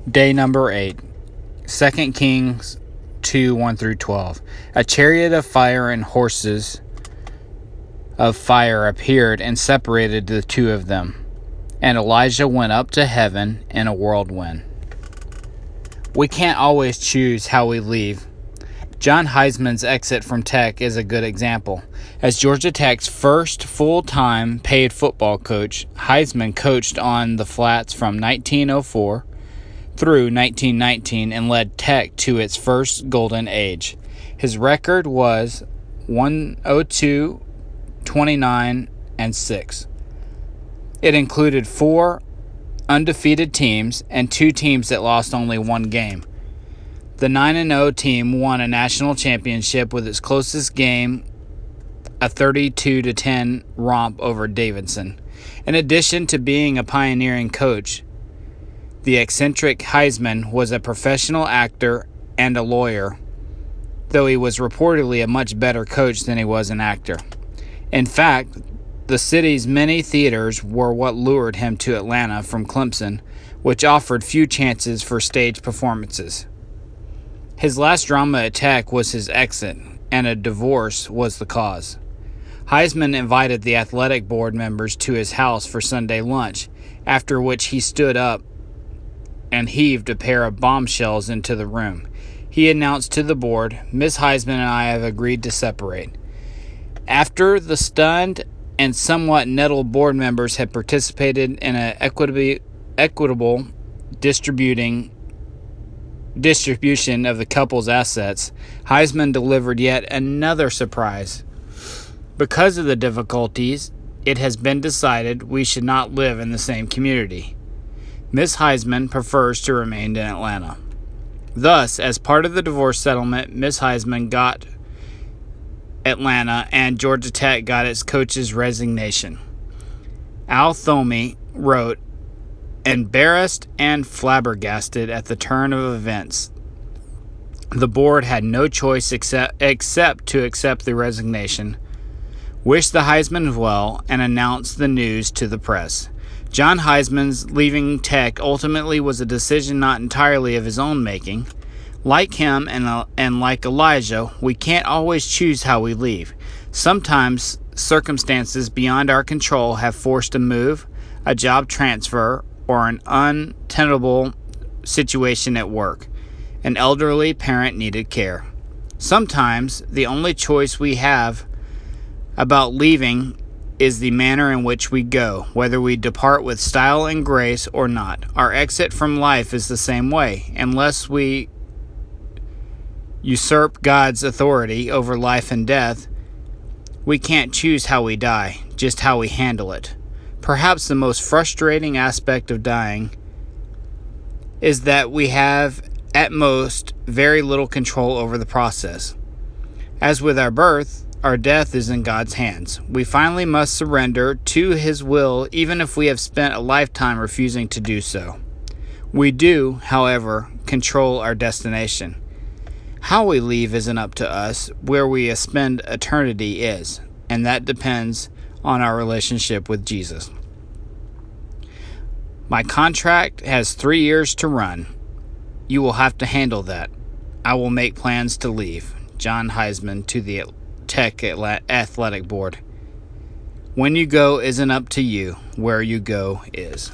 Day number 8. 2 Kings 2, 1-12. A chariot of fire and horses of fire appeared and separated the two of them. And Elijah went up to heaven in a whirlwind. We can't always choose how we leave. John Heisman's exit from Tech is a good example. As Georgia Tech's first full-time paid football coach, Heisman coached on the Flats from 1904 through 1919 and led Tech to its first golden age. His record was 102, 29, and 6. It included 4 undefeated teams and 2 teams that lost only 1 game. The 9-0 team won a national championship with its closest game, a 32-10 romp over Davidson. In addition to being a pioneering coach, the eccentric Heisman was a professional actor and a lawyer, though he was reportedly a much better coach than he was an actor. In fact, the city's many theaters were what lured him to Atlanta from Clemson, which offered few chances for stage performances. His last drama at Tech was his exit, and a divorce was the cause. Heisman invited the athletic board members to his house for Sunday lunch, after which he stood up and heaved a pair of bombshells into the room. He announced to the board, "Miss Heisman and I have agreed to separate." After the stunned and somewhat nettled board members had participated in an equitable distribution of the couple's assets, Heisman delivered yet another surprise. Because of the difficulties, it has been decided we should not live in the same community. Miss Heisman prefers to remain in Atlanta. Thus, as part of the divorce settlement, Miss Heisman got Atlanta and Georgia Tech got its coach's resignation. Al Thomey wrote, "Embarrassed and flabbergasted at the turn of events, the board had no choice except to accept the resignation, wish the Heisman well, and announce the news to the press." John Heisman's leaving Tech ultimately was a decision not entirely of his own making. Like him and like Elijah, we can't always choose how we leave. Sometimes circumstances beyond our control have forced a move, a job transfer, or an untenable situation at work. An elderly parent needed care. Sometimes the only choice we have about leaving is the manner in which we go, whether we depart with style and grace or not. Our exit from life is the same way. Unless we usurp God's authority over life and death, we can't choose how we die, just how we handle it. Perhaps the most frustrating aspect of dying is that we have, at most, very little control over the process. As with our birth, our death is in God's hands. We finally must surrender to His will, even if we have spent a lifetime refusing to do so. We do, however, control our destination. How we leave isn't up to us. Where we spend eternity is, and that depends on our relationship with Jesus. My contract has 3 years to run. You will have to handle that. I will make plans to leave. John Heisman to the Tech Athletic Board. When you go isn't up to you. Where you go is.